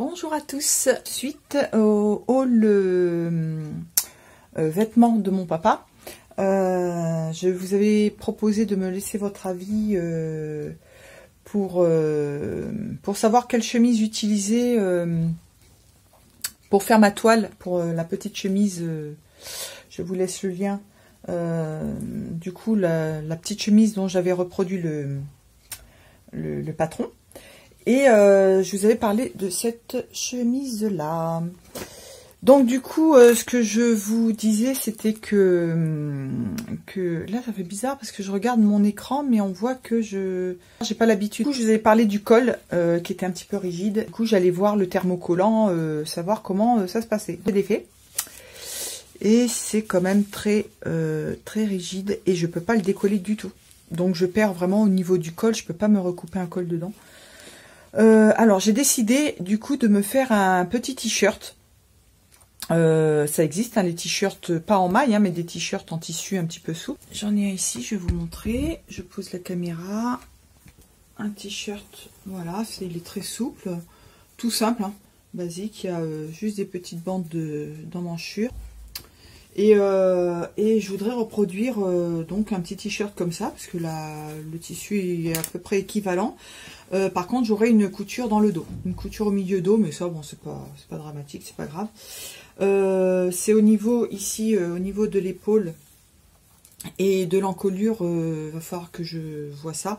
Bonjour à tous. Suite au haul vêtements de mon papa, je vous avais proposé de me laisser votre avis pour savoir quelle chemise utiliser pour faire ma toile, pour la petite chemise. Je vous laisse le lien. Du coup, la petite chemise dont j'avais reproduit le patron. Et je vous avais parlé de cette chemise-là. Donc du coup, ce que je vous disais, c'était que là, ça fait bizarre parce que je regarde mon écran, mais on voit que j'ai pas l'habitude. Du coup, je vous avais parlé du col qui était un petit peu rigide. Du coup, j'allais voir le thermocollant, savoir comment ça se passait. J'ai défait. Et c'est quand même très rigide et je peux pas le décoller du tout. Donc je perds vraiment au niveau du col, je peux pas me recouper un col dedans. Alors j'ai décidé du coup de me faire un petit t-shirt. Ça existe, hein, les t-shirts pas en maille, hein, mais des t-shirts en tissu un petit peu souple. J'en ai un ici, je vais vous montrer. Je pose la caméra. Un t-shirt, voilà, il est très souple, tout simple, hein, basique. Il y a juste des petites bandes d'emmanchure. Et je voudrais reproduire donc un petit t-shirt comme ça, parce que le tissu est à peu près équivalent. Par contre, j'aurai une couture dans le dos, une couture au milieu dos, mais ça, bon, c'est pas dramatique, c'est pas grave. C'est au niveau ici, au niveau de l'épaule et de l'encolure, va falloir que je vois ça.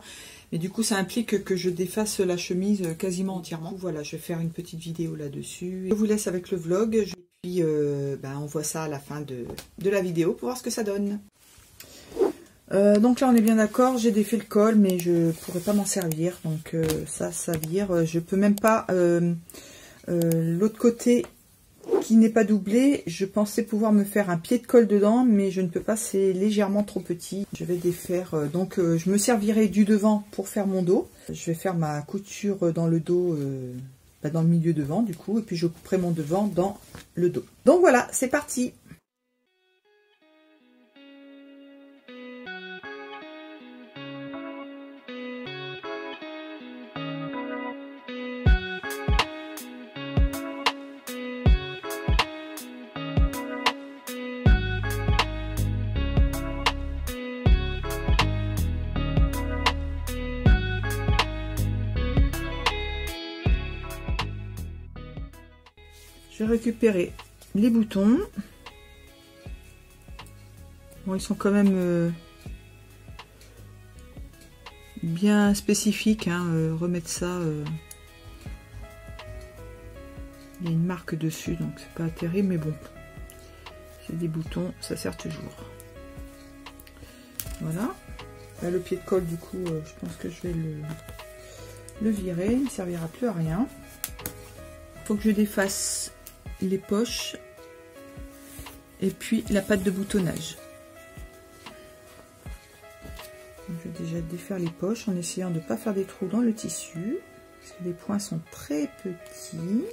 Mais du coup, ça implique que je défasse la chemise quasiment entièrement. Du coup, voilà, je vais faire une petite vidéo là-dessus. Je vous laisse avec le vlog. Puis, on voit ça à la fin de la vidéo pour voir ce que ça donne. Donc là, on est bien d'accord. J'ai défait le col, mais je pourrais pas m'en servir. Donc ça vire. Je peux même pas... l'autre côté qui n'est pas doublé, je pensais pouvoir me faire un pied de colle dedans, mais je ne peux pas, c'est légèrement trop petit. Je vais défaire, donc je me servirai du devant pour faire mon dos. Je vais faire ma couture dans le dos, dans le milieu devant du coup, et puis je couperai mon devant dans le dos. Donc voilà, c'est parti. Je vais récupérer les boutons. Bon, ils sont quand même bien spécifiques, hein, remettre ça. Il y a une marque dessus, donc c'est pas terrible, mais bon. C'est des boutons, ça sert toujours. Voilà. Là, le pied de colle, du coup, je pense que je vais le virer. Il ne servira plus à rien. Il faut que je défasse les poches et puis la patte de boutonnage. Donc, je vais déjà défaire les poches en essayant de ne pas faire des trous dans le tissu parce que les points sont très petits.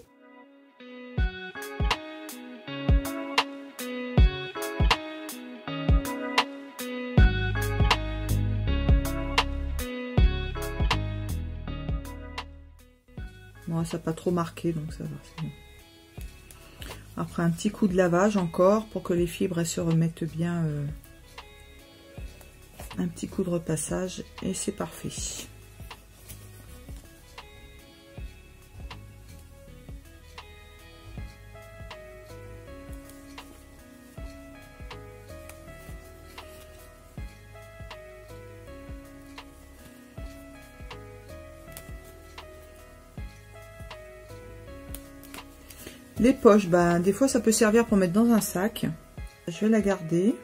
Bon, ça n'a pas trop marqué, donc ça va, c'est bon. Après un petit coup de lavage encore pour que les fibres elles se remettent bien, un petit coup de repassage et c'est parfait. Les poches, des fois ça peut servir pour mettre dans un sac. Je vais la garder.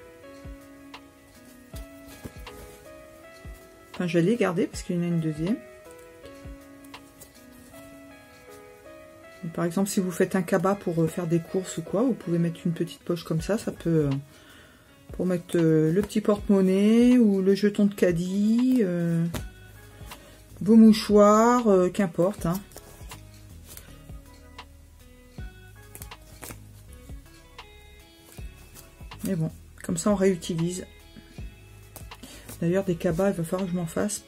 Enfin, je vais les garder parce qu'il y en a une deuxième. Et par exemple, si vous faites un cabas pour faire des courses ou quoi, vous pouvez mettre une petite poche comme ça. Ça peut... pour mettre le petit porte-monnaie ou le jeton de caddie, vos mouchoirs, qu'importe, hein. Mais bon, comme ça on réutilise. D'ailleurs, des cabas, il va falloir que je m'en fasse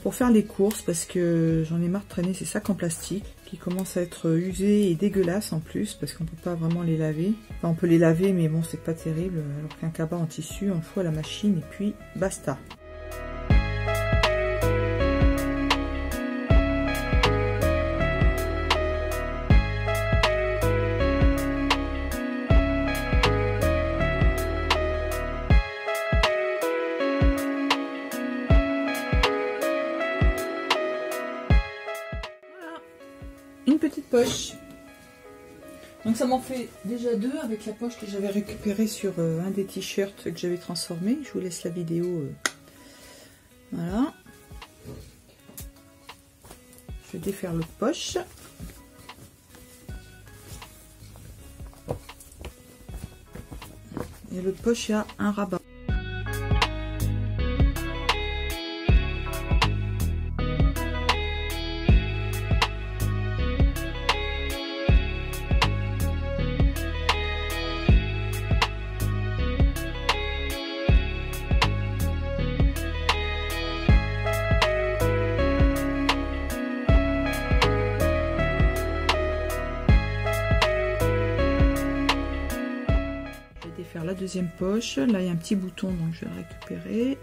pour faire les courses, parce que j'en ai marre de traîner ces sacs en plastique qui commencent à être usés et dégueulasses en plus, parce qu'on peut pas vraiment les laver. Enfin, on peut les laver, mais bon, c'est pas terrible. Alors qu'un cabas en tissu, on fout à la machine et puis basta. Une petite poche. Donc ça m'en fait déjà deux avec la poche que j'avais récupérée sur un des t-shirts que j'avais transformé. Je vous laisse la vidéo. Voilà. Je vais défaire l'autre poche. Et l'autre poche, il y a un rabat. Faire la deuxième poche, là il y a un petit bouton donc je vais le récupérer.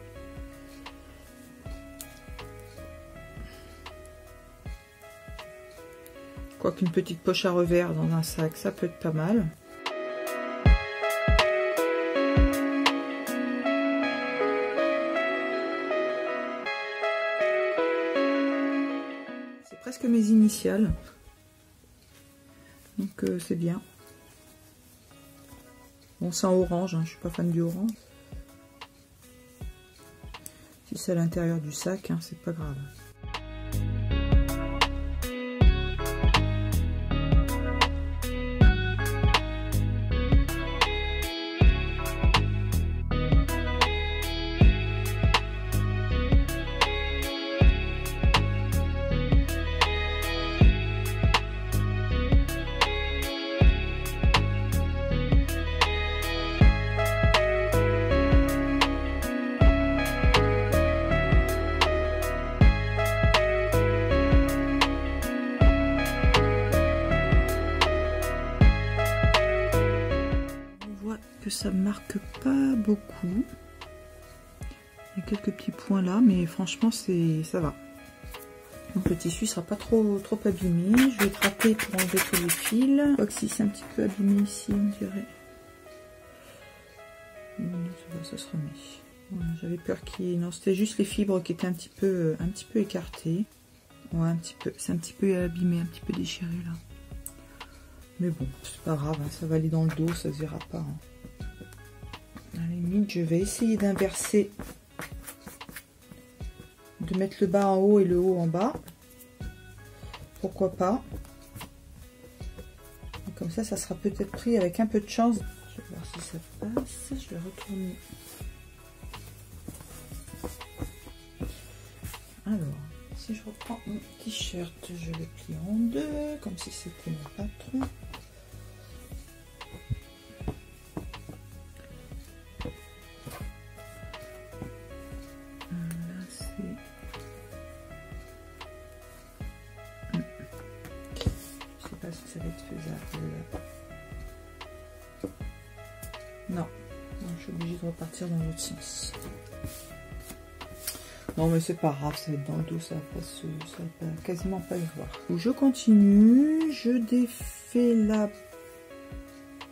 Quoique une petite poche à revers dans un sac, ça peut être pas mal. C'est presque mes initiales, donc c'est bien. Bon, c'est en orange, hein, je suis pas fan du orange. Si c'est à l'intérieur du sac, hein, c'est pas grave. Que ça marque pas beaucoup. Il y a quelques petits points là, mais franchement ça va. Donc le tissu sera pas trop abîmé. Je vais trapper pour enlever tous les fils. Quoique si c'est un petit peu abîmé ici, on dirait. Ça se remet. Voilà, j'avais peur qu'il... Non, c'était juste les fibres qui étaient un petit peu écartées. Ouais, un petit peu. C'est un petit peu abîmé, un petit peu déchiré là. Mais bon, c'est pas grave, hein, ça va aller dans le dos, ça se verra pas. Hein. À la limite, je vais essayer d'inverser, de mettre le bas en haut et le haut en bas. Pourquoi pas. Et comme ça sera peut-être pris avec un peu de chance. Je vais voir si ça passe. Je vais retourner. Alors, si je reprends mon t-shirt, je le plie en deux, comme si c'était mon patron. Si ça va être faisable. Non, je suis obligée de repartir dans l'autre sens. Non mais c'est pas grave, ça va être dans le dos, ça va quasiment pas le voir. Je continue, je défais la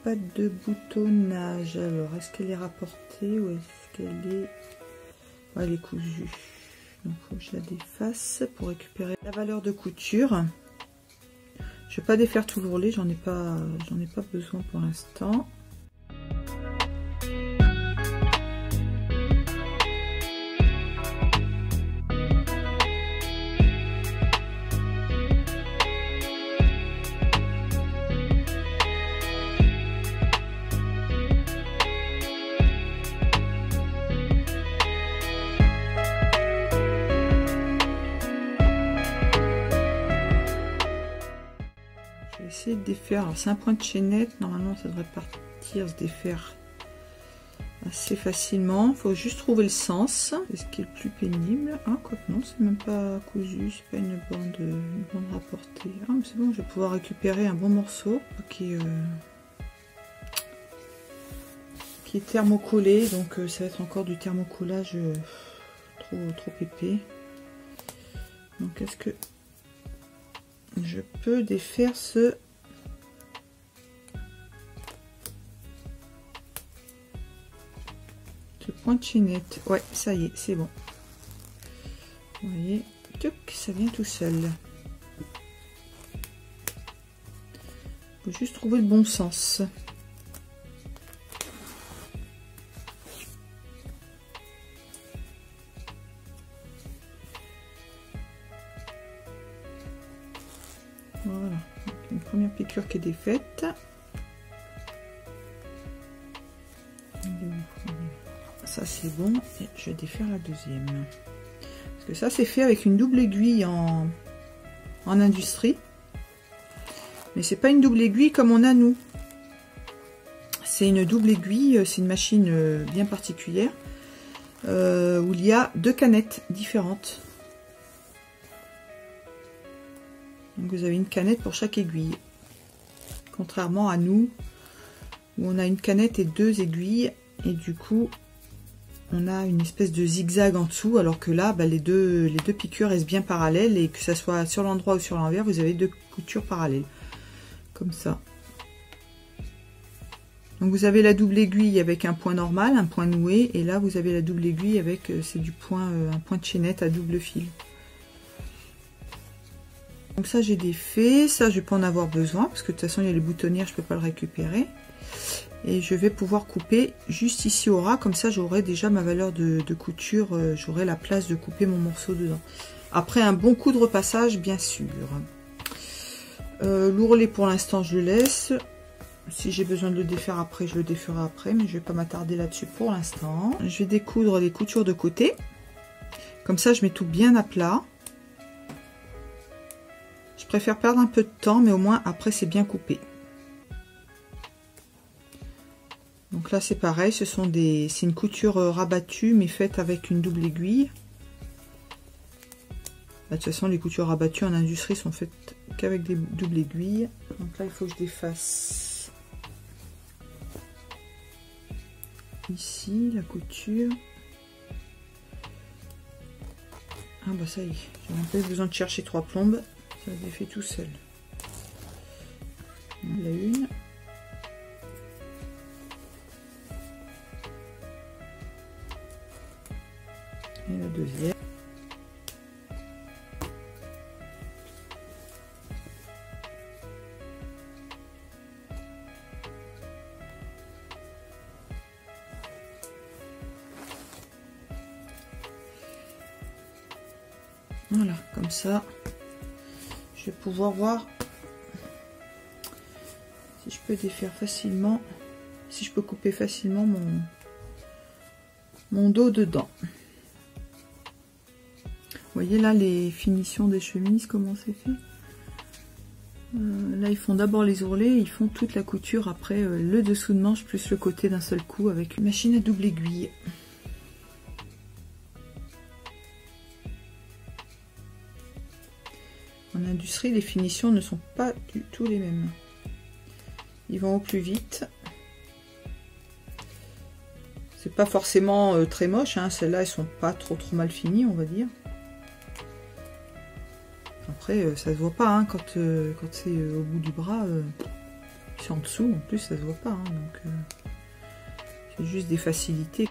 patte de boutonnage. Alors est-ce qu'elle est rapportée ou est-ce qu'elle est... Ouais, elle est cousue. Donc il faut que je la défasse pour récupérer la valeur de couture. Je vais pas défaire tout l'ourlet, j'en ai pas besoin pour l'instant. De défaire, alors c'est un point de chaînette, normalement ça devrait partir se défaire assez facilement. Il faut juste trouver le sens. C'est ce qui est le plus pénible. Ah, quoi que non, c'est même pas cousu, c'est pas une bande rapportée. Ah, mais c'est bon, je vais pouvoir récupérer un bon morceau qui est thermocollé. Donc ça va être encore du thermocollage trop épais. Donc est-ce que je peux défaire ce point de chaînette? Ouais, ça y est, c'est bon. Vous voyez, ça vient tout seul. Il faut juste trouver le bon sens. Voilà, une première piqûre qui est défaite. Ça c'est bon, et je vais défaire la deuxième. Parce que ça c'est fait avec une double aiguille en industrie. Mais c'est pas une double aiguille comme on a nous. C'est une double aiguille, c'est une machine bien particulière. Où il y a 2 canettes différentes. Donc vous avez une canette pour chaque aiguille. Contrairement à nous, où on a une canette et 2 aiguilles. Et du coup, on a une espèce de zigzag en dessous. Alors que là, bah, les deux piqûres restent bien parallèles. Et que ça soit sur l'endroit ou sur l'envers, vous avez 2 coutures parallèles. Comme ça. Donc vous avez la double aiguille avec un point normal, un point noué. Et là, vous avez la double aiguille avec c'est du point, un point de chaînette à double fil. Donc ça j'ai défait, ça je vais pas en avoir besoin parce que de toute façon il y a les boutonnières, je peux pas le récupérer. Et je vais pouvoir couper juste ici au ras, comme ça j'aurai déjà ma valeur de couture, j'aurai la place de couper mon morceau dedans. Après un bon coup de repassage bien sûr. L'ourlet pour l'instant je le laisse. Si j'ai besoin de le défaire après, je le déferai après, mais je vais pas m'attarder là-dessus pour l'instant. Je vais découdre les coutures de côté. Comme ça je mets tout bien à plat. Je préfère perdre un peu de temps, mais au moins après c'est bien coupé. Donc là c'est pareil, c'est une couture rabattue mais faite avec une double aiguille. Là, de toute façon les coutures rabattues en industrie sont faites qu'avec des doubles aiguilles. Donc là il faut que je défasse ici la couture. Ah bah ça y est, j'ai même pas besoin de chercher 3 plombes. Ça a défait tout seul. La une. Et la deuxième. Voilà, comme ça. Je vais pouvoir voir si je peux défaire facilement, si je peux couper facilement mon dos dedans. Vous voyez là les finitions des chemises, comment c'est fait. Là ils font d'abord les ourlets, ils font toute la couture après le dessous de manche plus le côté d'un seul coup avec une machine à double aiguille. En industrie, les finitions ne sont pas du tout les mêmes. Ils vont au plus vite. C'est pas forcément très moche, hein. Celles-là, elles sont pas trop mal finies, on va dire. Après, ça se voit pas, hein, quand c'est au bout du bras. C'est en dessous, en plus, ça se voit pas. Hein, donc, c'est juste des facilités.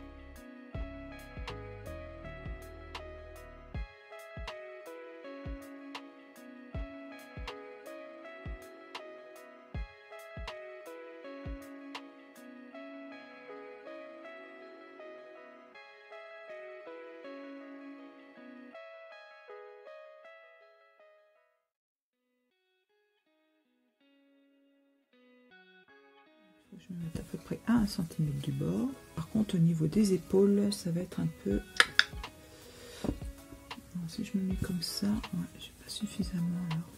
Je vais mettre à peu près à 1 cm du bord. Par contre, au niveau des épaules, ça va être un peu... Non, si je me mets comme ça, ouais, j'ai pas suffisamment alors.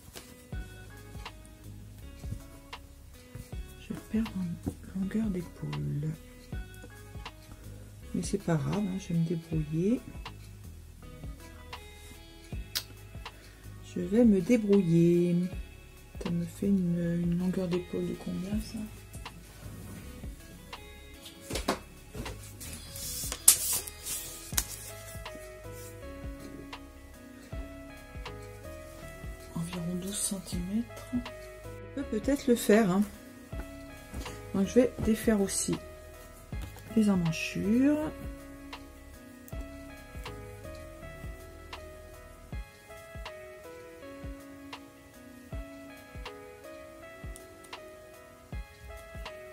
Je vais perdre en longueur d'épaule. Mais c'est pas grave, hein, je vais me débrouiller. Je vais me débrouiller. Ça me fait une longueur d'épaule de combien ça? Environ 12 cm. Je peux peut-être le faire. Hein. Donc je vais défaire aussi les emmanchures.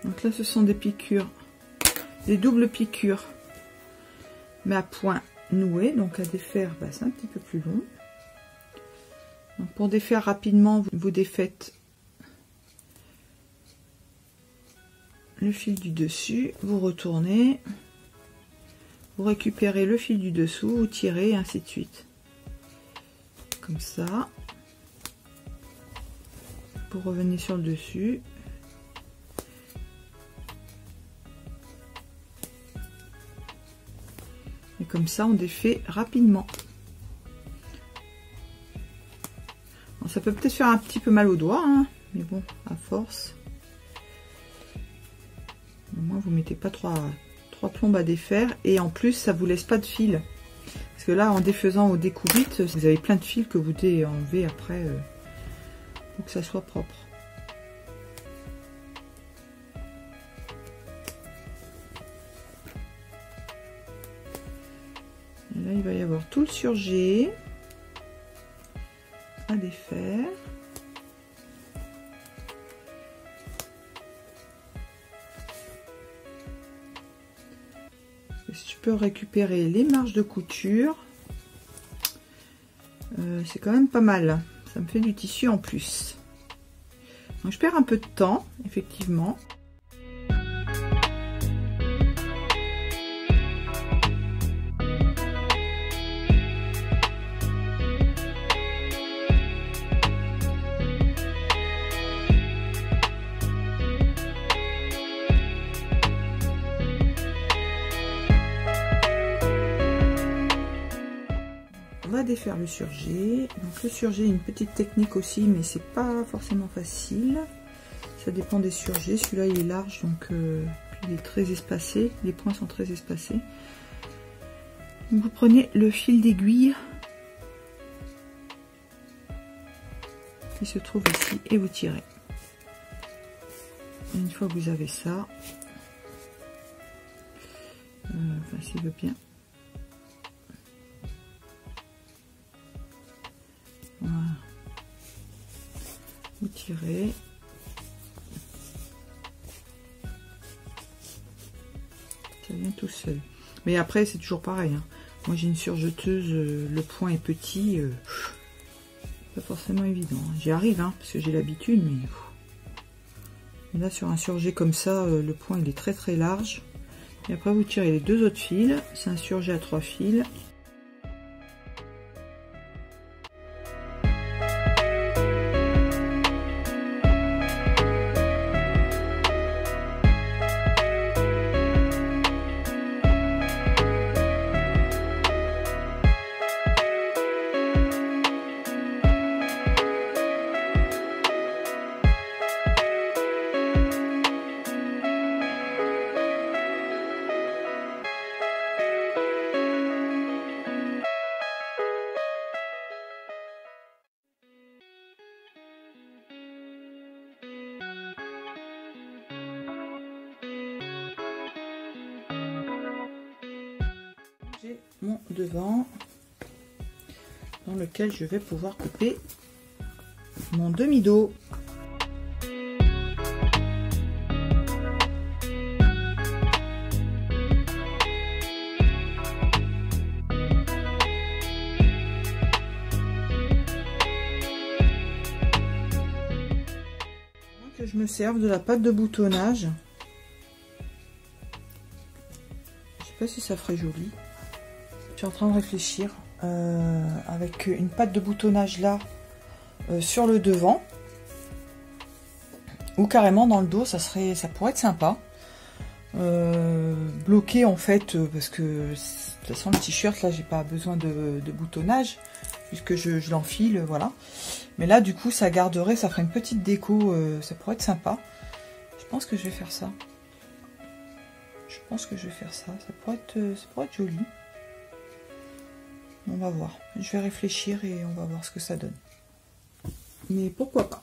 Donc là, ce sont des piqûres, des doubles piqûres, mais à point noué. Donc à défaire, bah, c'est un petit peu plus long. Donc pour défaire rapidement, vous défaites le fil du dessus, vous retournez, vous récupérez le fil du dessous, vous tirez, et ainsi de suite. Comme ça. Vous revenez sur le dessus. Et comme ça, on défait rapidement. Bon, ça peut peut-être faire un petit peu mal aux doigts, hein, mais bon, à force. Au moins, vous mettez pas trois plombes à défaire. Et en plus, ça vous laisse pas de fil. Parce que là, en défaisant au découpite, vous avez plein de fils que vous devez enlever après pour que ça soit propre. Et là, il va y avoir tout le surjet à défaire. Je peux récupérer les marges de couture. C'est quand même pas mal. Ça me fait du tissu en plus. Donc je perds un peu de temps, effectivement. On va défaire le surjet. Donc le surjet, une petite technique aussi, mais c'est pas forcément facile. Ça dépend des surjets. Celui-là il est large, donc il est très espacé. Les points sont très espacés. Donc, vous prenez le fil d'aiguille qui se trouve ici et vous tirez. Et une fois que vous avez ça, enfin s'il veut bien. Voilà. Vous tirez. Ça vient tout seul. Mais après c'est toujours pareil. Hein. Moi j'ai une surjeteuse, le point est petit. Pas forcément évident. Hein. J'y arrive hein, parce que j'ai l'habitude, mais là sur un surjet comme ça, le point il est très très large. Et après vous tirez les deux autres fils. C'est un surjet à 3 fils. J'ai mon devant dans lequel je vais pouvoir couper mon demi-dos. Que je me serve de la pâte de boutonnage. Je sais pas si ça ferait joli. Je suis en train de réfléchir avec une pâte de boutonnage là sur le devant ou carrément dans le dos, ça pourrait être sympa. bloqué en fait, parce que de toute façon le t-shirt là j'ai pas besoin de boutonnage puisque je l'enfile, voilà. Mais là du coup ça garderait, ça ferait une petite déco, ça pourrait être sympa. Je pense que je vais faire ça. Je pense que je vais faire ça, ça pourrait être joli. On va voir, je vais réfléchir et on va voir ce que ça donne. Mais pourquoi pas.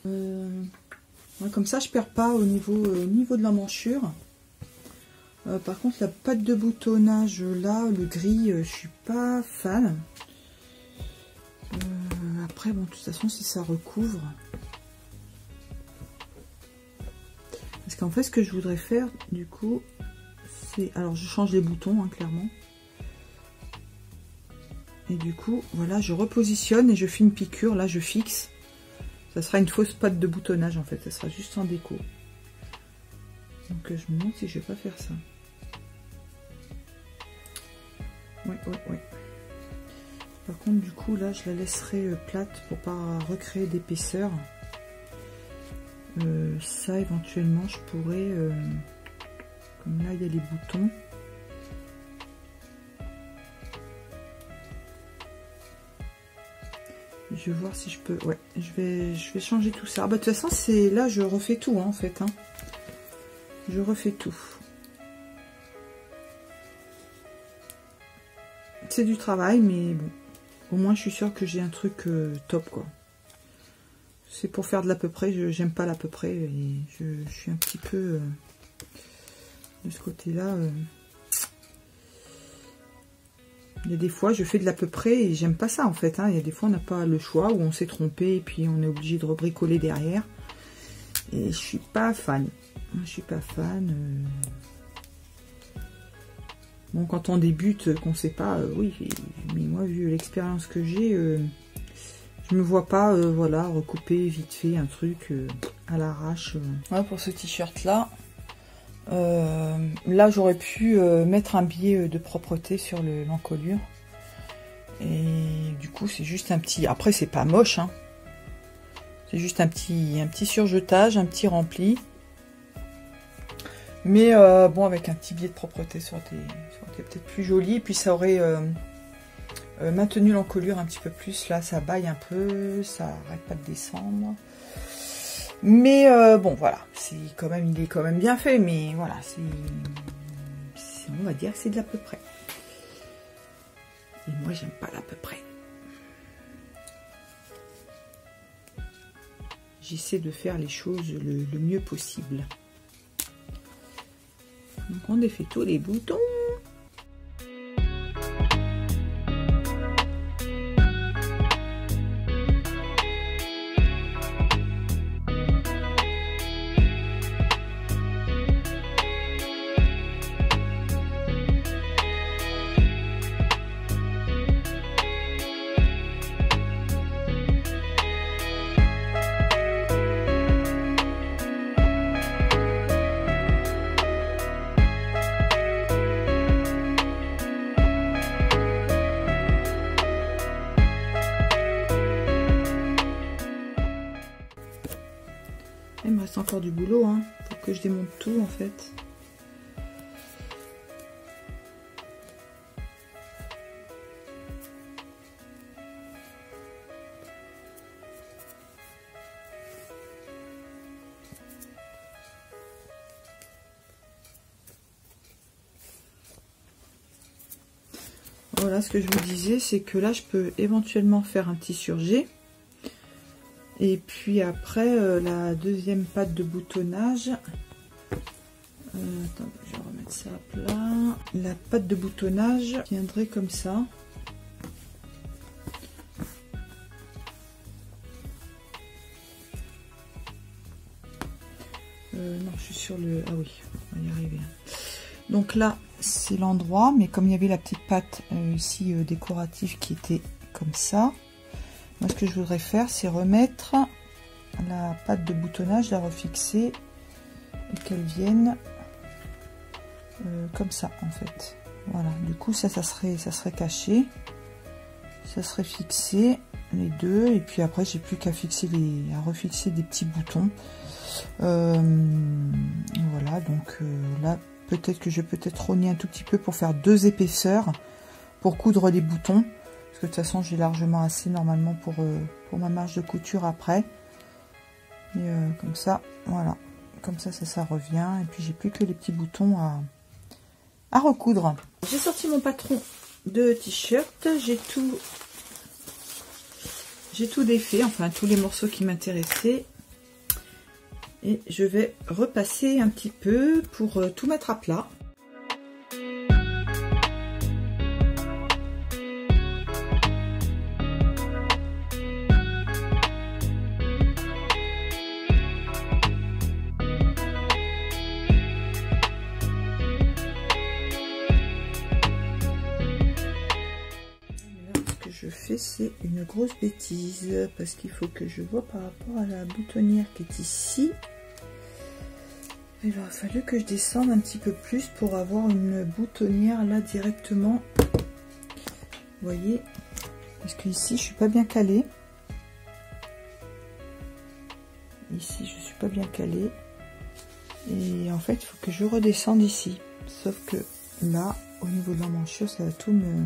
Comme ça je perds pas au niveau de l'emmanchure. Par contre la patte de boutonnage là, le gris, je suis pas fan. Après bon, de toute façon si ça recouvre, parce qu'en fait ce que je voudrais faire du coup c'est, alors je change les boutons hein, clairement, et du coup voilà je repositionne et je fais une piqûre, là je fixe, ça sera une fausse patte de boutonnage en fait, ça sera juste en déco. Donc je me demande si je vais pas faire ça. Ouais. Par contre, du coup, là, je la laisserai plate pour pas recréer d'épaisseur. Ça, éventuellement, je pourrais... comme là, il y a les boutons. Je vais voir si je peux... Ouais, je vais changer tout ça. Ah, bah, de toute façon, c'est là, je refais tout, hein, en fait. Hein. Je refais tout. C'est du travail, mais bon. Au moins, je suis sûre que j'ai un truc top, quoi. C'est pour faire de l'à peu près. J'aime pas l'à peu près. Et je suis un petit peu de ce côté-là. Il y a des fois, je fais de l'à peu près et j'aime pas ça, en fait. Hein. Il y a des fois, on n'a pas le choix, ou on s'est trompé et puis on est obligé de rebricoler derrière. Et je suis pas fan. Je suis pas fan. Bon, quand on débute, qu'on sait pas, oui, mais moi, vu l'expérience que j'ai, je me vois pas, voilà, recouper vite fait un truc à l'arrache. Ouais, pour ce t-shirt là, là j'aurais pu mettre un billet de propreté sur l'encolure. Et du coup, c'est juste un petit. Après, c'est pas moche, hein. C'est juste un petit surjetage, un petit rempli. Mais bon, avec un petit billet de propreté, ça aurait été peut-être plus joli. Et puis ça aurait maintenu l'encolure un petit peu plus. Là, ça baille un peu, ça arrête pas de descendre. Mais bon, voilà, il est quand même bien fait. Mais voilà, on va dire que c'est de l'à peu près. Et moi, j'aime pas l'à peu près. J'essaie de faire les choses le mieux possible. Donc on défait tous les boutons. Il me reste encore du boulot, hein, pour que je démonte tout en fait. Voilà, ce que je vous disais, c'est que là je peux éventuellement faire un petit surjet. Et puis après, la deuxième patte de boutonnage. Attends, je vais remettre ça à plat. La patte de boutonnage viendrait comme ça. Non, je suis sur le... Ah oui, on va y arriver. Donc là, c'est l'endroit, mais comme il y avait la petite patte ici décorative qui était comme ça, moi ce que je voudrais faire, c'est remettre la patte de boutonnage, la refixer et qu'elle vienne comme ça en fait. Voilà, du coup ça serait caché, ça serait fixé les deux, et puis après j'ai plus qu'à fixer à refixer des petits boutons. Voilà, donc là, peut-être que je vais peut-être rogner un tout petit peu pour faire 2 épaisseurs pour coudre les boutons. Parce que de toute façon, j'ai largement assez normalement pour ma marge de couture après. Et comme ça, voilà. Comme ça revient. Et puis, j'ai plus que les petits boutons à recoudre. J'ai sorti mon patron de t-shirt. J'ai tout défait, enfin tous les morceaux qui m'intéressaient. Et je vais repasser un petit peu pour tout mettre à plat. C'est une grosse bêtise parce qu'il faut que je vois par rapport à la boutonnière qui est ici. Il aurait fallu que je descende un petit peu plus pour avoir une boutonnière là directement. Vous voyez, parce que ici je suis pas bien calée. Ici je suis pas bien calée et en fait il faut que je redescende ici. Sauf que là au niveau de l'emmanchure ça va tout me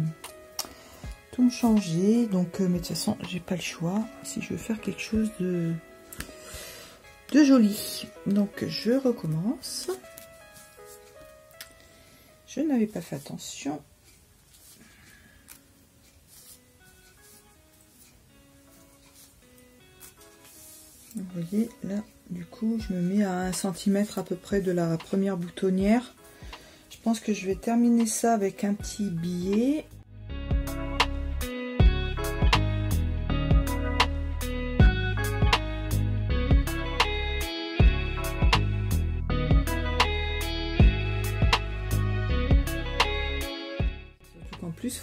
changer, donc mais de toute façon j'ai pas le choix si je veux faire quelque chose de joli. Donc je recommence. Je n'avais pas fait attention. Vous voyez là, du coup je me mets à 1 cm à peu près de la première boutonnière. Je pense que je vais terminer ça avec un petit billet.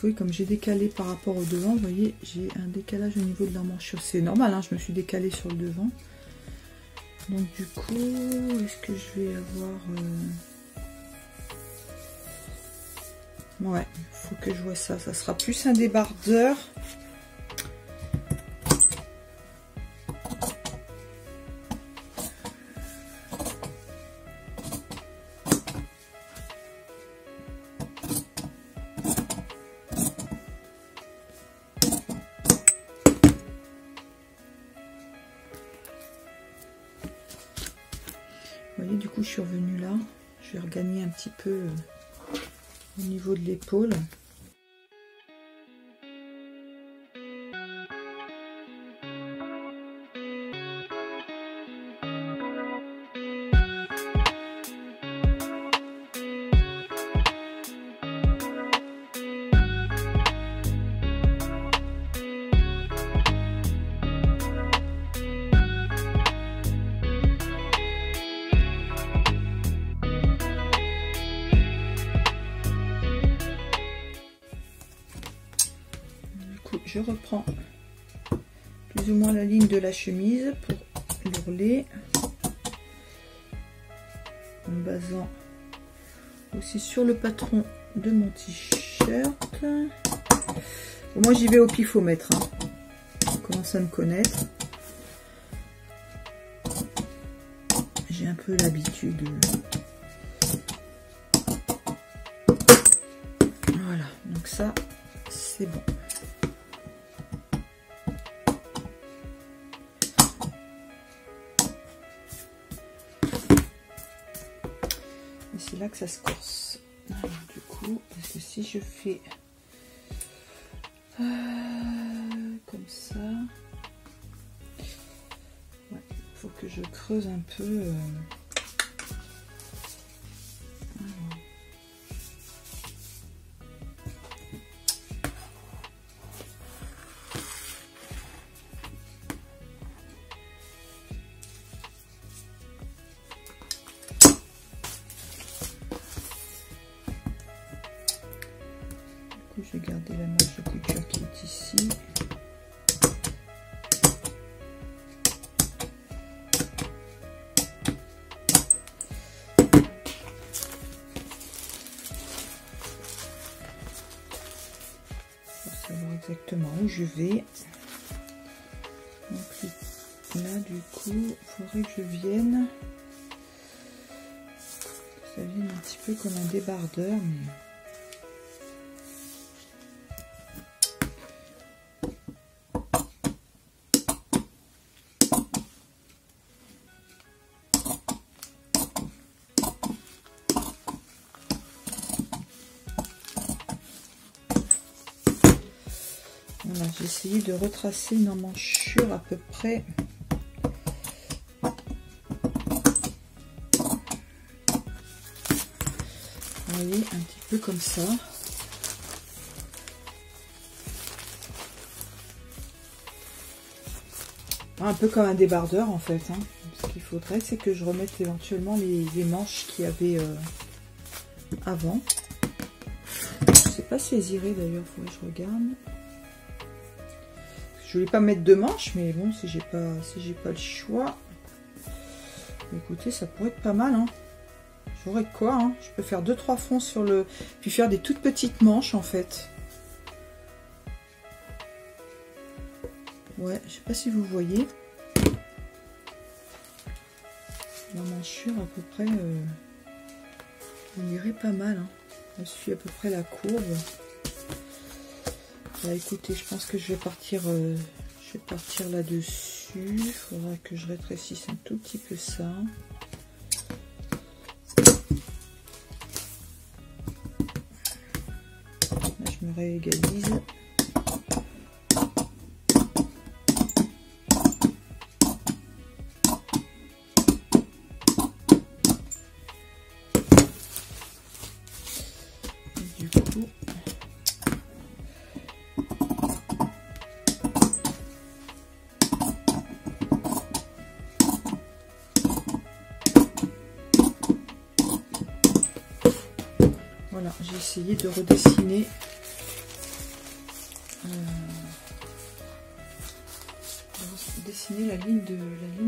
Oui, comme j'ai décalé par rapport au devant, vous voyez, j'ai un décalage au niveau de l'emmanchure. C'est normal, hein, je me suis décalée sur le devant. Donc du coup, est-ce que je vais avoir... Ouais, il faut que je vois ça. Ça sera plus un débardeur. Vous voyez, du coup, je suis revenue là. Je vais regagner un petit peu au niveau de l'épaule. Je reprends plus ou moins la ligne de la chemise pour l'ourler en basant aussi sur le patron de mon t-shirt. Bon, moi j'y vais au pifomètre, hein. On commence à me connaître, j'ai un peu l'habitude. Voilà, donc ça c'est bon. C'est là que ça se corse. Alors, du coup, parce que si je fais comme ça, ouais, faut que je creuse un peu. Je vais garder la marge de couture qui est ici. Pour savoir exactement où je vais. Donc Là, du coup, il faudrait que je vienne. Ça vienne un petit peu comme un débardeur, mais... Voilà, j'ai essayé de retracer une emmanchure à peu près. Vous voyez, un petit peu comme ça. Un peu comme un débardeur en fait. Hein. Ce qu'il faudrait, c'est que je remette éventuellement les manches qu'il y avait avant. Je sais pas si elles iraient d'ailleurs, il faudrait que je regarde. Je voulais pas mettre deux manches, mais bon, si j'ai pas le choix, écoutez, ça pourrait être pas mal. Hein. J'aurais de quoi. Hein. Je peux faire 2-3 fronts sur le, puis faire des toutes petites manches en fait. Ouais, je sais pas si vous voyez. La manchure à peu près, on irait pas mal. Hein. Elle suit à peu près la courbe. Bah, écoutez, je pense que je vais partir là-dessus. Il faudra que je rétrécisse un tout petit peu ça. Là, je me réégalise. Et du coup, voilà, j'ai essayé de redessiner la ligne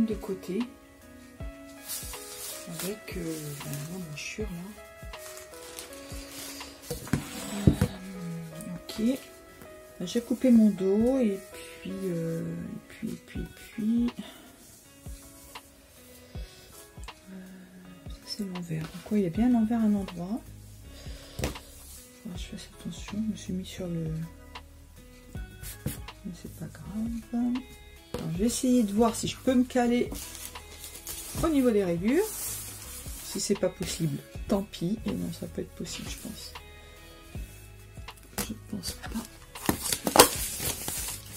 de côté avec la manchure là. Ok, j'ai coupé mon dos et puis ça c'est l'envers. Donc ouais, il y a bien l'envers à un endroit. Je fais attention, je me suis mis sur le... Mais c'est pas grave. Alors, je vais essayer de voir si je peux me caler au niveau des rayures. Si c'est pas possible, tant pis. Et non, ça peut être possible, je pense. Je pense pas.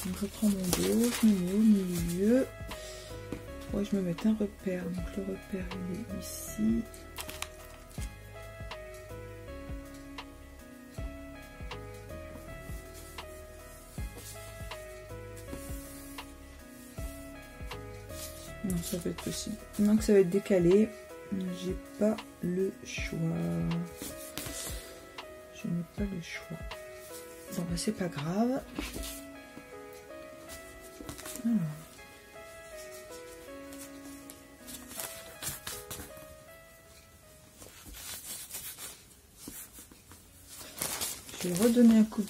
Donc je prends mon dos, je me mets au milieu. Ouais, je me mets un repère. Donc le repère il est ici. Non, ça va être possible. Donc ça va être décalé. J'ai pas le choix. Je n'ai pas le choix. Bon bah c'est pas grave. Alors. Je vais redonner un coup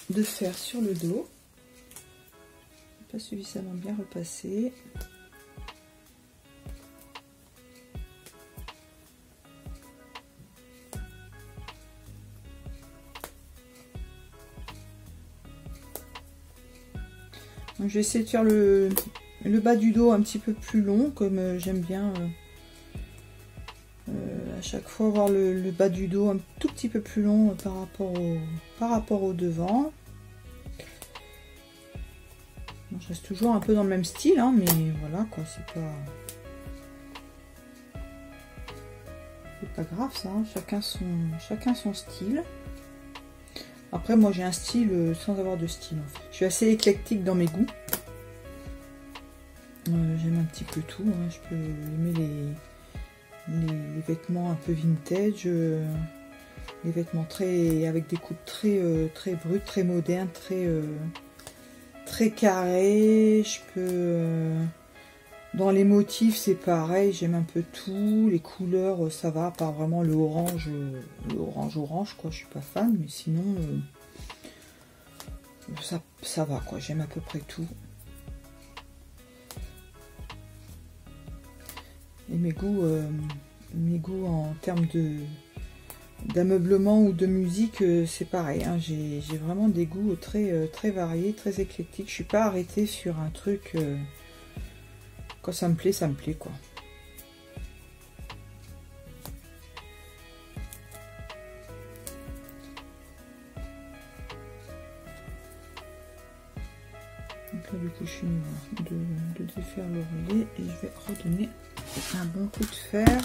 de fer sur le dos. Pas suffisamment bien repassé. Donc, je vais essayer de faire le bas du dos un petit peu plus long, comme j'aime bien à chaque fois avoir le bas du dos un tout petit peu plus long par rapport au devant. Bon, je reste toujours un peu dans le même style, hein, mais voilà quoi, c'est pas grave ça, hein, chacun son style. Après moi j'ai un style sans avoir de style en fait. Je suis assez éclectique dans mes goûts. J'aime un petit peu tout, hein. Je peux aimer les vêtements un peu vintage, les vêtements avec des coupes très brutes, très modernes, très carrées. Je peux dans les motifs c'est pareil, j'aime un peu tout, les couleurs ça va, à part vraiment le orange quoi, je suis pas fan, mais sinon ça va quoi, j'aime à peu près tout. Et mes goûts en termes d'ameublement ou de musique, c'est pareil, hein. J'ai vraiment des goûts très variés, très éclectiques. Je suis pas arrêtée sur un truc. Quand ça me plaît quoi. Donc là du coup je suis de défaire l'oreiller et je vais redonner un bon coup de fer.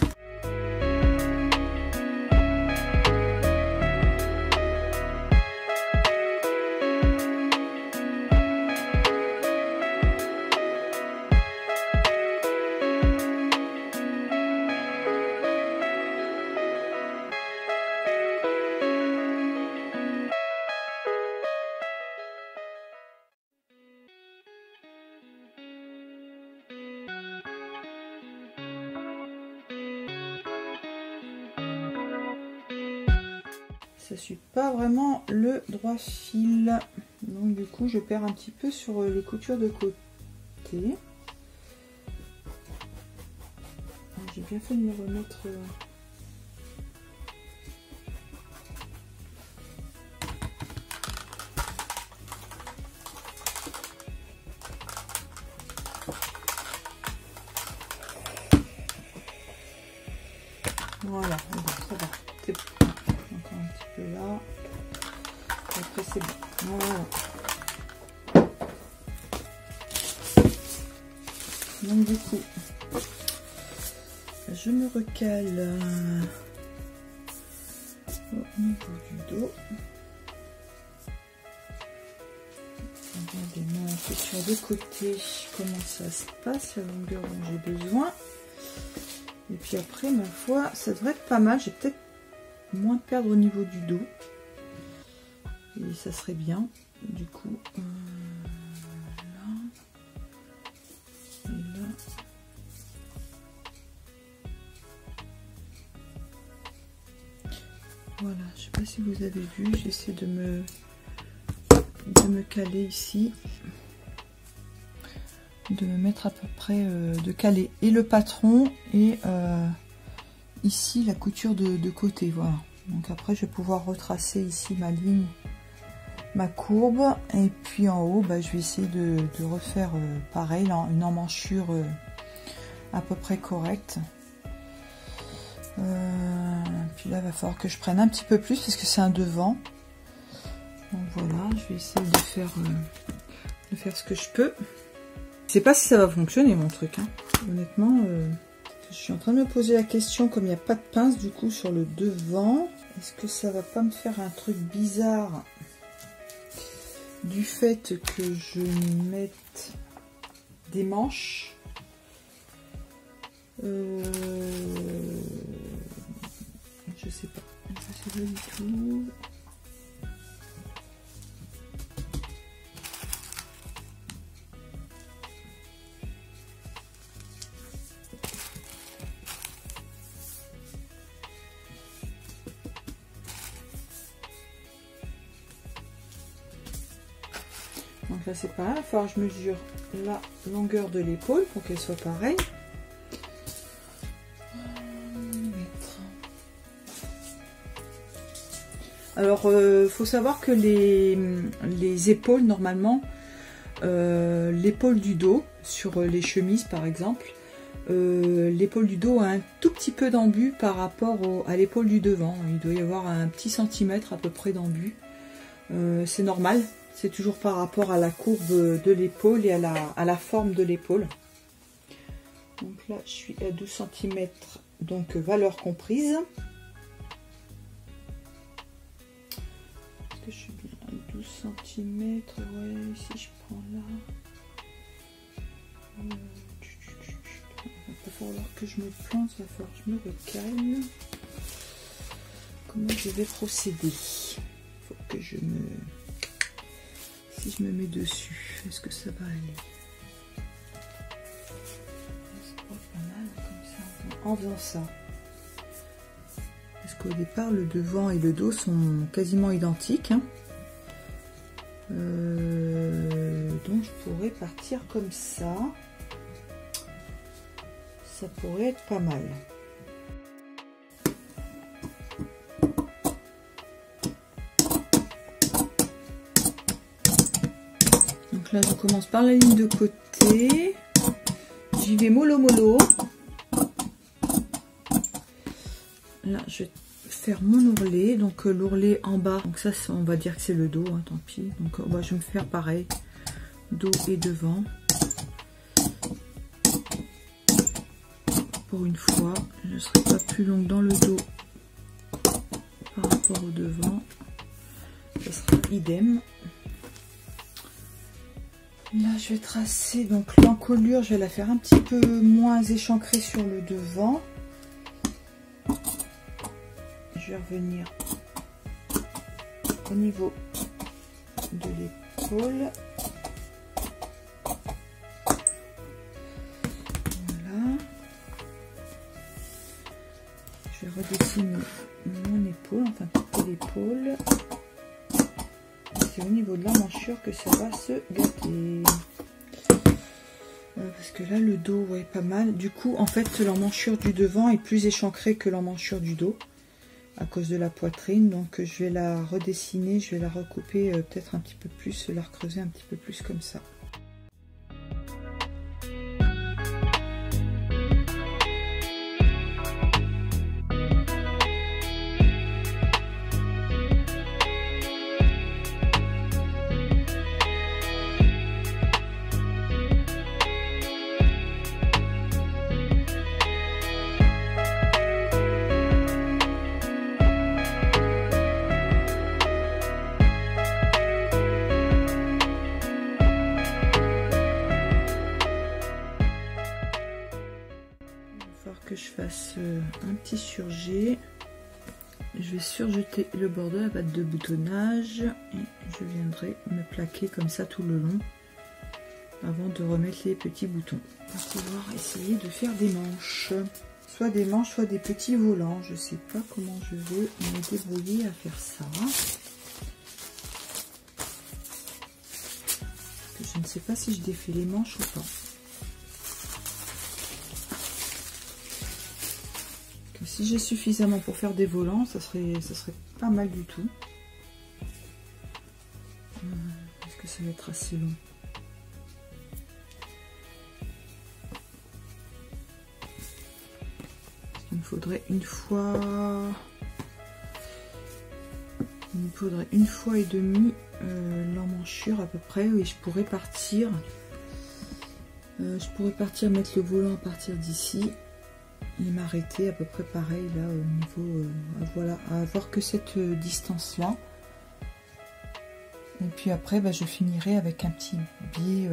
Ça suit pas vraiment le droit fil, donc du coup je perds un petit peu sur les coutures de côté. J'ai bien fait de me remettre voilà, ça va. Encore un petit peu là. Et après c'est bon. Voilà. Donc du coup, je me recale au niveau du dos. Regardez ma couture de côté, comment ça se passe, la longueur dont j'ai besoin. Et puis après, ma foi, ça devrait être pas mal. J'ai peut-être moins de perdre au niveau du dos. Et ça serait bien. Du coup, là. Et là. Voilà, je sais pas si vous avez vu, j'essaie de me caler ici. De me mettre à peu près, de caler et le patron et ici la couture de côté, voilà. Donc après je vais pouvoir retracer ici ma ligne, ma courbe, et puis en haut bah, je vais essayer de refaire pareil, une emmanchure à peu près correcte. Puis là il va falloir que je prenne un petit peu plus parce que c'est un devant. Donc voilà, je vais essayer de faire ce que je peux. Je sais pas si ça va fonctionner mon truc, hein. Honnêtement, je suis en train de me poser la question, comme il n'y a pas de pince du coup sur le devant, est-ce que ça va pas me faire un truc bizarre du fait que je mette des manches? Je sais pas du tout. Donc là c'est pareil, il va falloir que je mesure la longueur de l'épaule pour qu'elle soit pareille. Alors faut savoir que les épaules normalement, l'épaule du dos sur les chemises par exemple, l'épaule du dos a un tout petit peu d'embu par rapport à l'épaule du devant. Il doit y avoir un petit centimètre à peu près d'embu. C'est normal. C'est toujours par rapport à la courbe de l'épaule et à la forme de l'épaule. Donc là, je suis à 12 cm, donc valeur comprise. Est-ce que je suis bien à 12 cm? Ouais, si je prends là. Il va falloir que je me plante, il va falloir que je me recale. Comment je vais procéder? Il faut que je me... Si je me mets dessus, est-ce que ça va aller? C'est pas mal comme ça, en faisant ça. Parce qu'au départ, le devant et le dos sont quasiment identiques. Hein. Donc je pourrais partir comme ça. ça pourrait être pas mal. Donc là je commence par la ligne de côté, j'y vais mollo mollo. Là je vais faire mon ourlet, donc l'ourlet en bas, donc ça on va dire que c'est le dos, hein, tant pis. Donc je vais me faire pareil, dos et devant. Pour une fois, je ne serai pas plus longue dans le dos par rapport au devant, ça sera idem. Là je vais tracer donc l'encolure, je vais la faire un petit peu moins échancrée sur le devant. Je vais revenir au niveau de l'épaule. Voilà. Je vais redessiner mon épaule, enfin toute l'épaule. C'est au niveau de l'emmanchure que ça va se gâter. Parce que là le dos est pas mal. Du coup en fait l'emmanchure du devant est plus échancrée que l'emmanchure du dos, à cause de la poitrine, donc je vais la redessiner, je vais la recouper peut-être un petit peu plus, la recreuser un petit peu plus comme ça. Que je fasse un petit surjet, je vais surjeter le bord de la batte de boutonnage et je viendrai me plaquer comme ça tout le long avant de remettre les petits boutons. On va pouvoir essayer de faire des manches, soit des manches soit des petits volants. Je sais pas comment je vais me débrouiller à faire ça, je ne sais pas si je défais les manches ou pas. Si j'ai suffisamment pour faire des volants, ça serait pas mal du tout. Est-ce que ça va être assez long? Il me faudrait une fois et demie l'emmanchure à peu près. Oui, je pourrais partir mettre le volant à partir d'ici. Et m'arrêter à peu près pareil là au niveau voilà, à avoir que cette distance là, et puis après je finirai avec un petit biais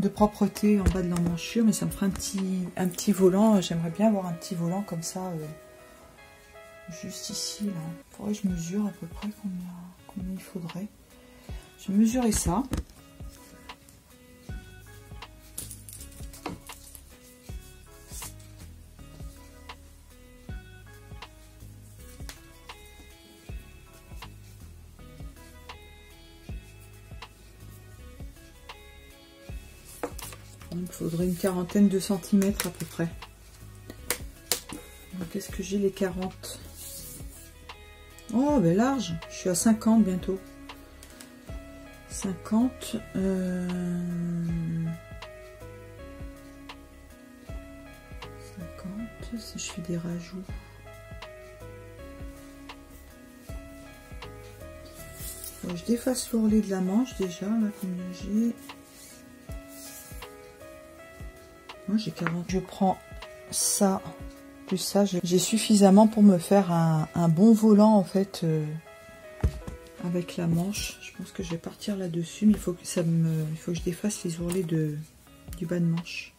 de propreté en bas de l'emmanchure, mais ça me fera un petit volant. J'aimerais bien avoir un petit volant comme ça juste ici là. Faudrait que je mesure à peu près combien il faudrait. Je vais mesurer ça. Il me faudrait une quarantaine de centimètres à peu près. Qu'est-ce que j'ai les 40? Oh, ben large. Je suis à 50 bientôt. 50. 50, si je fais des rajouts. Bon, je défasse l'ourlet de la manche déjà, là, combien j'ai. Moi j'ai 40. Je prends ça, plus ça, j'ai suffisamment pour me faire un bon volant en fait avec la manche. Je pense que je vais partir là-dessus, mais il faut que je défasse les ourlets du bas de manche.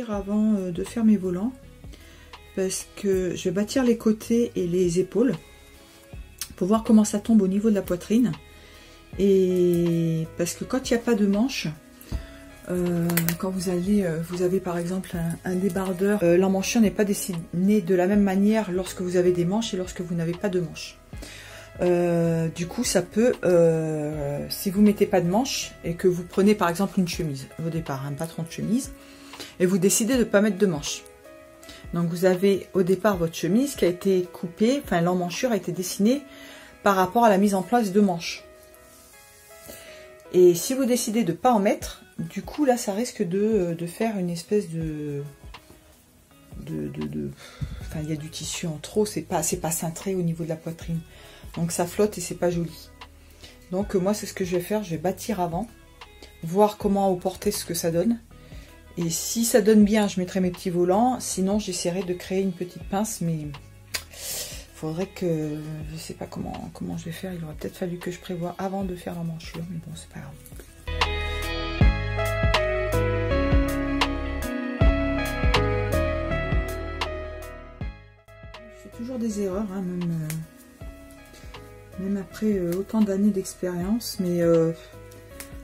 Avant de faire mes volants, parce que je vais bâtir les côtés et les épaules pour voir comment ça tombe au niveau de la poitrine, et parce que quand il n'y a pas de manche, quand vous avez par exemple un débardeur, l'emmanchure n'est pas dessinée de la même manière lorsque vous avez des manches et lorsque vous n'avez pas de manches. Du coup, ça peut, si vous mettez pas de manches et que vous prenez par exemple une chemise au départ, un patron de chemise, et vous décidez de ne pas mettre de manches. Donc vous avez au départ votre chemise qui a été coupée, enfin l'emmanchure a été dessinée par rapport à la mise en place de manches. Et si vous décidez de ne pas en mettre, du coup là ça risque de faire une espèce enfin il y a du tissu en trop, c'est pas cintré au niveau de la poitrine. Donc ça flotte et c'est pas joli. Donc moi c'est ce que je vais faire, je vais bâtir avant, voir comment au porter ce que ça donne. Et si ça donne bien, je mettrai mes petits volants. Sinon, j'essaierai de créer une petite pince, mais il faudrait que... Je sais pas comment je vais faire. Il aurait peut-être fallu que je prévoie avant de faire l'emmanchure, mais bon, c'est pas grave. Je fais toujours des erreurs, hein, même après autant d'années d'expérience, mais...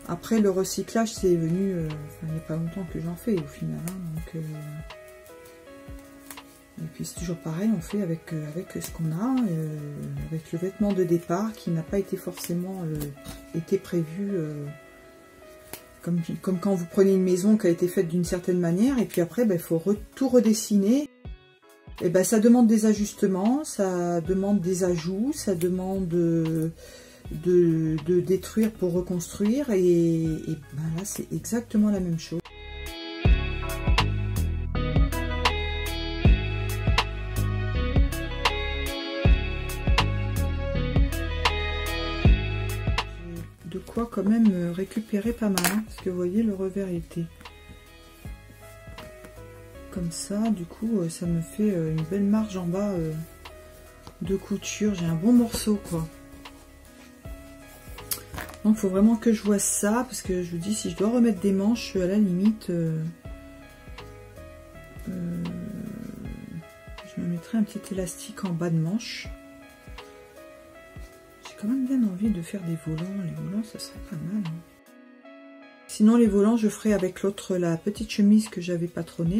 Après le recyclage, c'est venu, il n'y a pas longtemps que j'en fais au final. Hein, donc, et puis c'est toujours pareil, on fait avec ce qu'on a, avec le vêtement de départ qui n'a pas été forcément été prévu, comme quand vous prenez une maison qui a été faite d'une certaine manière, et puis après il faut tout redessiner. Et ça demande des ajustements, ça demande des ajouts, ça demande... De détruire pour reconstruire et là c'est exactement la même chose. De quoi quand même récupérer pas mal, hein, parce que vous voyez le revers était comme ça, du coup ça me fait une belle marge en bas de couture, j'ai un bon morceau quoi. Donc il faut vraiment que je vois ça, parce que je vous dis, si je dois remettre des manches, à la limite, je me mettrai un petit élastique en bas de manche. J'ai quand même bien envie de faire des volants. Les volants, ça serait pas mal. Hein. Sinon, les volants, je ferai avec l'autre, la petite chemise que j'avais patronnée.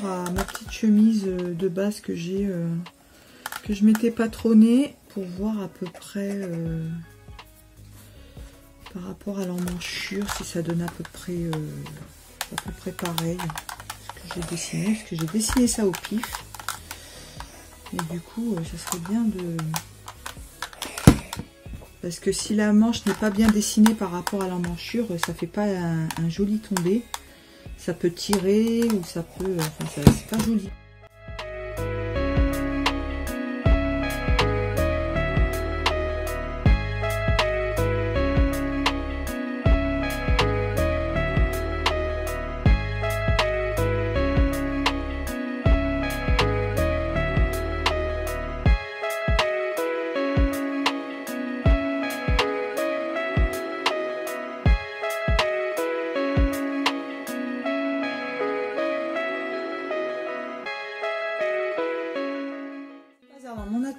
À ma petite chemise de base que j'ai que je m'étais patronnée pour voir à peu près par rapport à l'emmanchure si ça donne à peu près pareil ce que j'ai dessiné, parce que j'ai dessiné ça au pif et du coup ça serait bien de, parce que si la manche n'est pas bien dessinée par rapport à l'emmanchure, ça fait pas un joli tombé. Ça peut tirer ou ça peut... Enfin, c'est pas joli.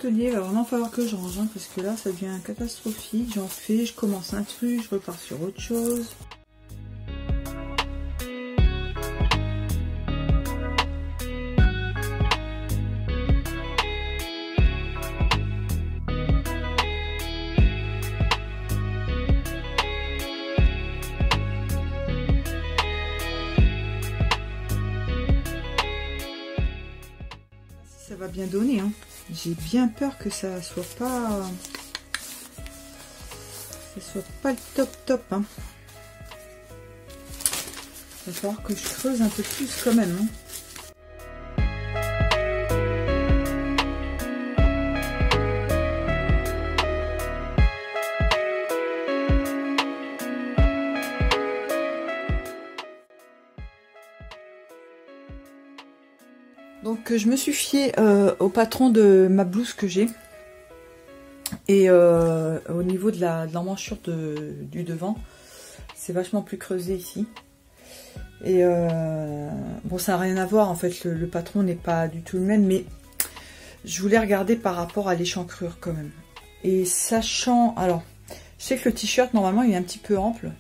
Il va vraiment falloir que je range, hein, parce que là ça devient catastrophique. J'en fais, je commence un truc, je repars sur autre chose. Ça va bien donner, hein. J'ai bien peur que ça soit pas le top hein. Il va falloir que je creuse un peu plus quand même hein. Donc je me suis fiée au patron de ma blouse que j'ai. Et au niveau de l'emmanchure du devant, c'est vachement plus creusé ici. Et bon, ça n'a rien à voir en fait, le patron n'est pas du tout le même, mais je voulais regarder par rapport à l'échancrure quand même. Et sachant, alors, je sais que le t-shirt normalement il est un petit peu ample.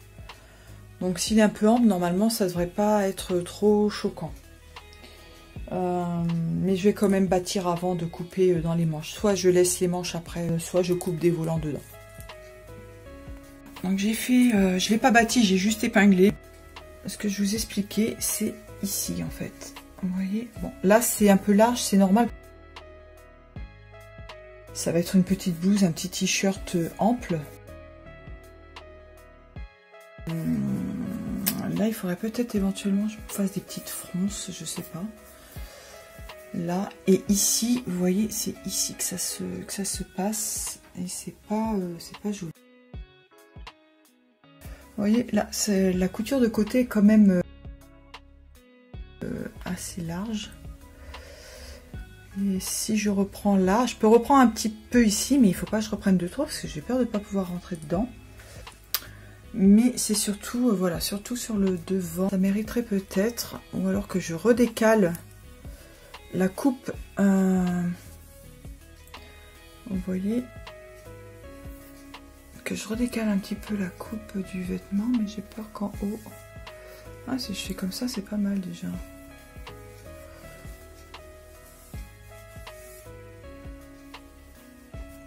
Donc s'il est un peu ample, normalement ça devrait pas être trop choquant. Mais je vais quand même bâtir avant de couper dans les manches. Soit je laisse les manches après, soit je coupe des volants dedans. Donc j'ai fait, je l'ai pas bâti, j'ai juste épinglé. Ce que je vous expliquais, c'est ici en fait. Vous voyez, bon, là c'est un peu large, c'est normal. Ça va être une petite blouse, un petit t-shirt ample. Là, il faudrait peut-être éventuellement que je fasse des petites fronces, je sais pas. Là et ici, vous voyez, c'est ici que ça se passe et c'est pas joli. Vous voyez, là, la couture de côté est quand même assez large. Et si je reprends là, je peux reprendre un petit peu ici, mais il faut pas que je reprenne de trop parce que j'ai peur de ne pas pouvoir rentrer dedans. Mais c'est surtout, voilà, surtout sur le devant. Ça mériterait peut-être, ou alors que je redécale la coupe. Vous voyez, que je redécale un petit peu la coupe du vêtement, mais j'ai peur qu'en haut... Ah, si je fais comme ça, c'est pas mal déjà.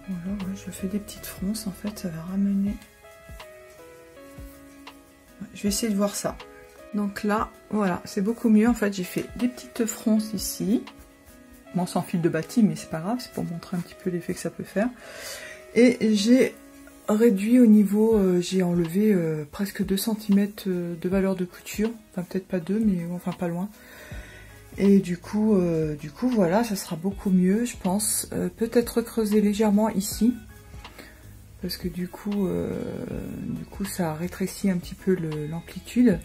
Voilà, ouais, je fais des petites fronces, en fait, ça va ramener... Ouais, je vais essayer de voir ça. Donc là, voilà, c'est beaucoup mieux, en fait, j'ai fait des petites fronces ici. Bon, sans fil de bâti, mais c'est pas grave, c'est pour montrer un petit peu l'effet que ça peut faire. Et j'ai réduit au niveau, j'ai enlevé presque 2 cm de valeur de couture, enfin peut-être pas 2, mais enfin pas loin. Et du coup voilà, ça sera beaucoup mieux, je pense. Peut-être creuser légèrement ici, parce que du coup ça rétrécit un petit peu l'amplitude.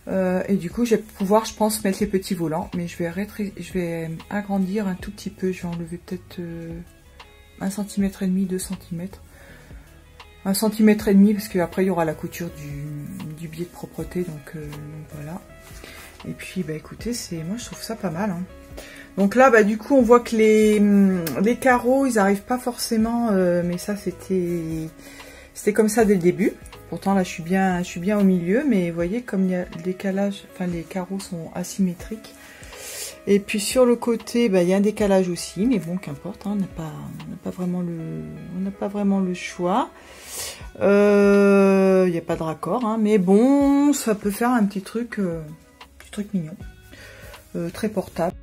Et du coup je vais pouvoir, je pense, mettre les petits volants, mais je vais agrandir un tout petit peu, je vais enlever peut-être 1,5 cm, 2 cm. 1,5 cm parce qu'après il y aura la couture du biais de propreté, donc voilà. Et puis bah écoutez, moi je trouve ça pas mal hein. Donc là bah du coup on voit que les carreaux ils arrivent pas forcément, mais ça c'était comme ça dès le début. Pourtant là je suis bien au milieu, mais vous voyez comme il y a le décalage, enfin les carreaux sont asymétriques. Et puis sur le côté, bah, il y a un décalage aussi, mais bon, qu'importe, hein, on n'a pas vraiment le choix. Il n'y a pas de raccord, hein, mais bon, ça peut faire un petit truc mignon, très portable.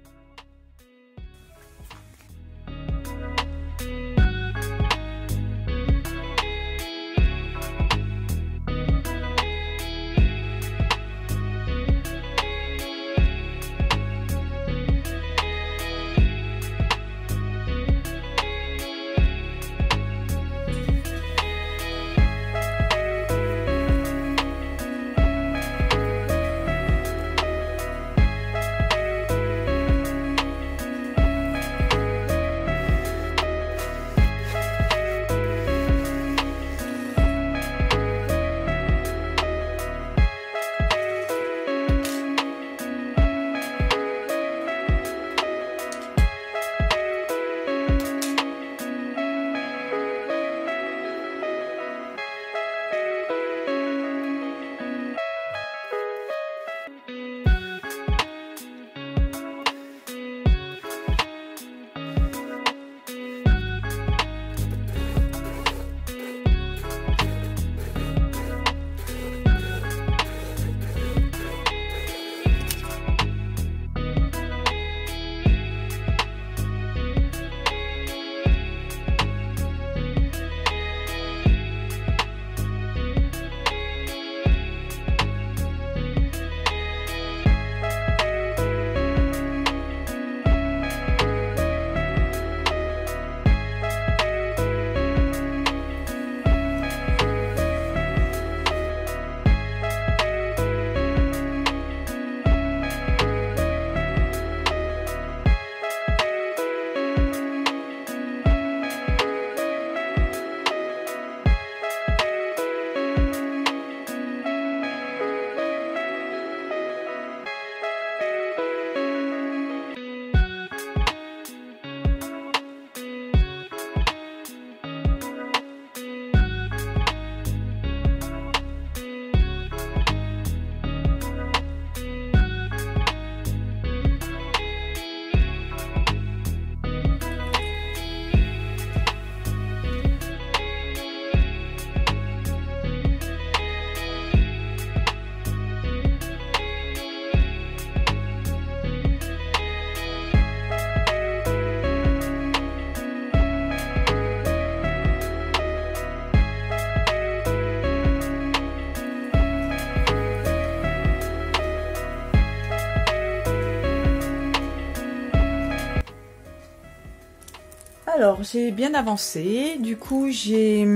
Alors, j'ai bien avancé. Du coup, j'ai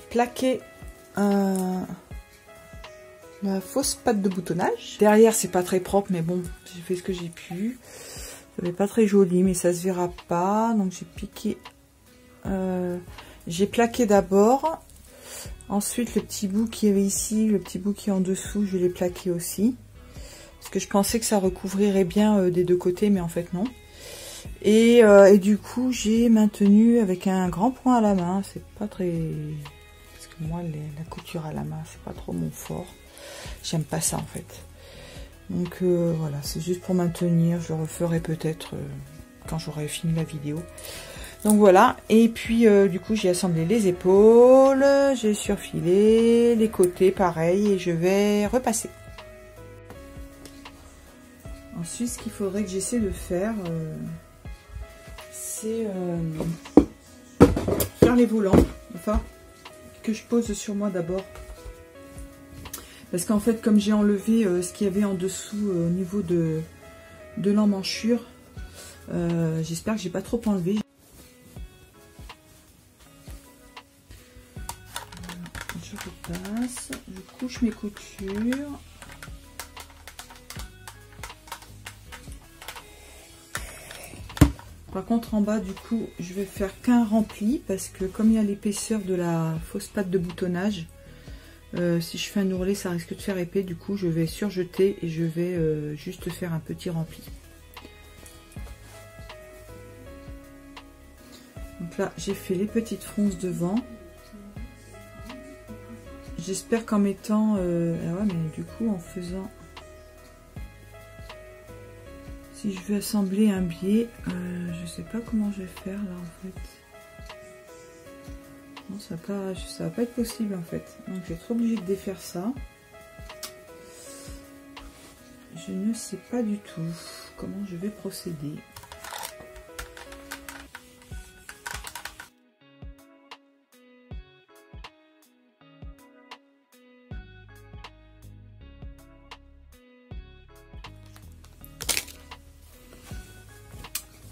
plaqué ma fausse patte de boutonnage. Derrière, c'est pas très propre, mais bon, j'ai fait ce que j'ai pu. Ça n'est pas très joli, mais ça se verra pas. Donc, j'ai piqué. J'ai plaqué d'abord. Ensuite, le petit bout qui est ici, le petit bout qui est en dessous, je l'ai plaqué aussi. Parce que je pensais que ça recouvrirait bien des deux côtés, mais en fait, non. Et du coup, j'ai maintenu avec un grand point à la main. C'est pas très... Parce que moi, la couture à la main, c'est pas trop mon fort. J'aime pas ça, en fait. Donc, voilà, c'est juste pour maintenir. Je le referai peut-être quand j'aurai fini la vidéo. Donc, voilà. Et puis, du coup, j'ai assemblé les épaules. J'ai surfilé les côtés, pareil. Et je vais repasser. Ensuite, ce qu'il faudrait que j'essaie de faire... c'est faire les volants, enfin que je pose sur moi d'abord, parce qu'en fait comme j'ai enlevé ce qu'il y avait en dessous au niveau de l'emmanchure, j'espère que j'ai pas trop enlevé. Je repasse, je couche mes coutures. Par contre, en bas, du coup, je vais faire qu'un rempli parce que comme il y a l'épaisseur de la fausse patte de boutonnage, si je fais un ourlet, ça risque de faire épais. Du coup, je vais surjeter et je vais juste faire un petit rempli. Donc là, j'ai fait les petites fronces devant. J'espère qu'en mettant... ah ouais, mais du coup, en faisant... Si je veux assembler un biais, je sais pas comment je vais faire là en fait. Non, ça va pas être possible en fait. Donc je vais être obligée de défaire ça. Je ne sais pas du tout comment je vais procéder.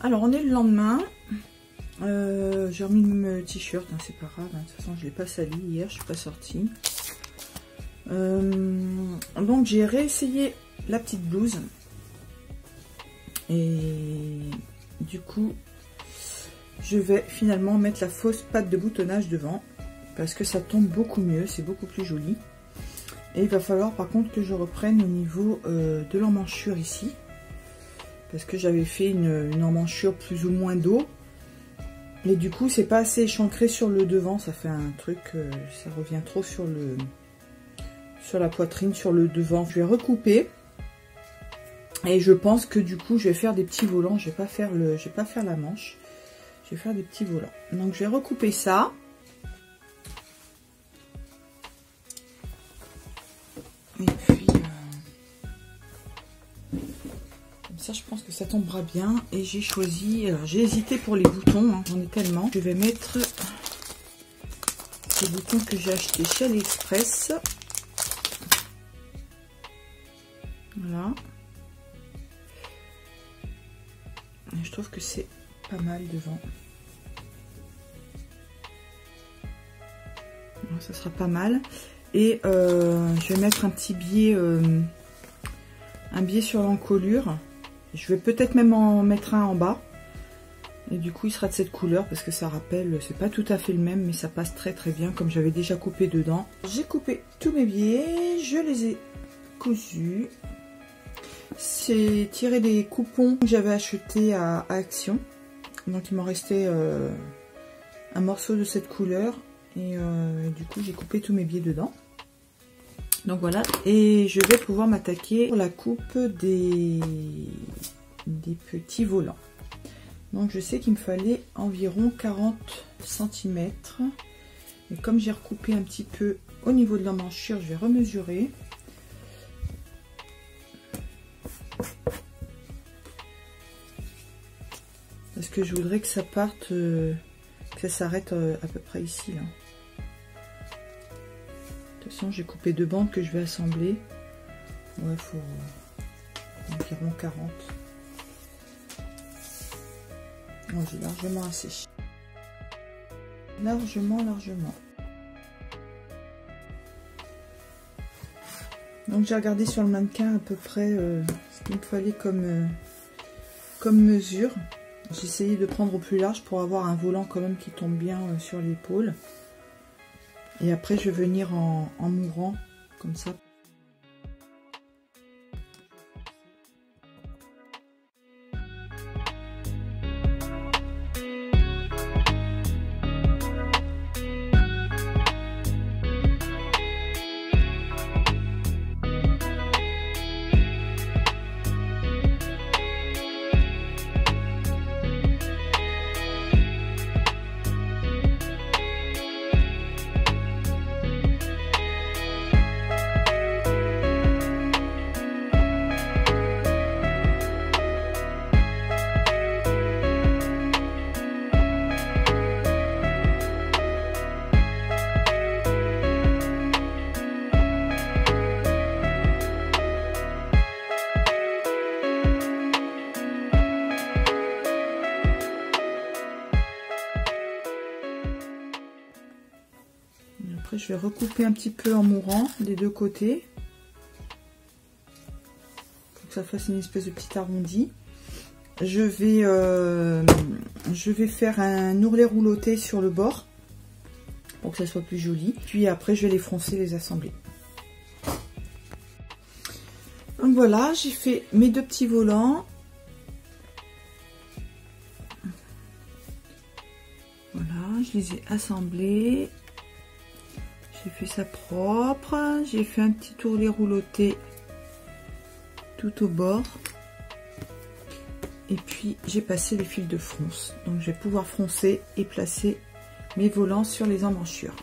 Alors on est le lendemain, j'ai remis le t-shirt, hein, c'est pas grave, hein, de toute façon je l'ai pas sali hier, je suis pas sortie. Donc j'ai réessayé la petite blouse et du coup je vais finalement mettre la fausse patte de boutonnage devant parce que ça tombe beaucoup mieux, c'est beaucoup plus joli. Et il va falloir par contre que je reprenne au niveau de l'emmanchure ici. Parce que j'avais fait une emmanchure plus ou moins d'eau. Et du coup, c'est pas assez échancré sur le devant. Ça fait un truc, ça revient trop sur la poitrine, sur le devant. Je vais recouper. Et je pense que du coup, je vais faire des petits volants. Je vais pas faire la manche. Je vais faire des petits volants. Donc, je vais recouper ça. Et puis... ça, je pense que ça tombera bien. Et j'ai choisi, alors j'ai hésité pour les boutons, hein, j'en ai tellement. Je vais mettre ces boutons que j'ai achetés chez AliExpress. Voilà. Et je trouve que c'est pas mal devant. Donc, ça sera pas mal. Et je vais mettre un petit biais, un biais sur l'encolure. Je vais peut-être même en mettre un en bas. Et du coup, il sera de cette couleur parce que ça rappelle, c'est pas tout à fait le même, mais ça passe très très bien comme j'avais déjà coupé dedans. J'ai coupé tous mes biais, je les ai cousus. C'est tiré des coupons que j'avais achetés à Action. Donc il m'en restait un morceau de cette couleur. Et du coup, j'ai coupé tous mes biais dedans. Donc voilà, et je vais pouvoir m'attaquer pour la coupe des petits volants. Donc je sais qu'il me fallait environ 40 cm. Et comme j'ai recoupé un petit peu au niveau de l'emmanchure, je vais remesurer. Parce que je voudrais que ça parte, que ça s'arrête à peu près ici là. De toute façon, j'ai coupé deux bandes que je vais assembler. Ouais, il faut environ 40. Bon, j'ai largement assez. Largement. Donc j'ai regardé sur le mannequin à peu près ce qu'il me fallait comme mesure. J'ai essayé de prendre au plus large pour avoir un volant quand même qui tombe bien sur l'épaule. Et après je vais venir en mourant comme ça. Après, je vais recouper un petit peu en mourant des deux côtés. Pour que ça fasse une espèce de petit arrondi. Je vais faire un ourlet rouloté sur le bord. Pour que ça soit plus joli. Puis après, je vais les froncer, les assembler. Donc voilà, j'ai fait mes deux petits volants. Voilà, je les ai assemblés. J'ai fait ça propre, j'ai fait un petit ourlet rouloté tout au bord. Et puis j'ai passé les fils de fronce. Donc je vais pouvoir froncer et placer mes volants sur les emmanchures.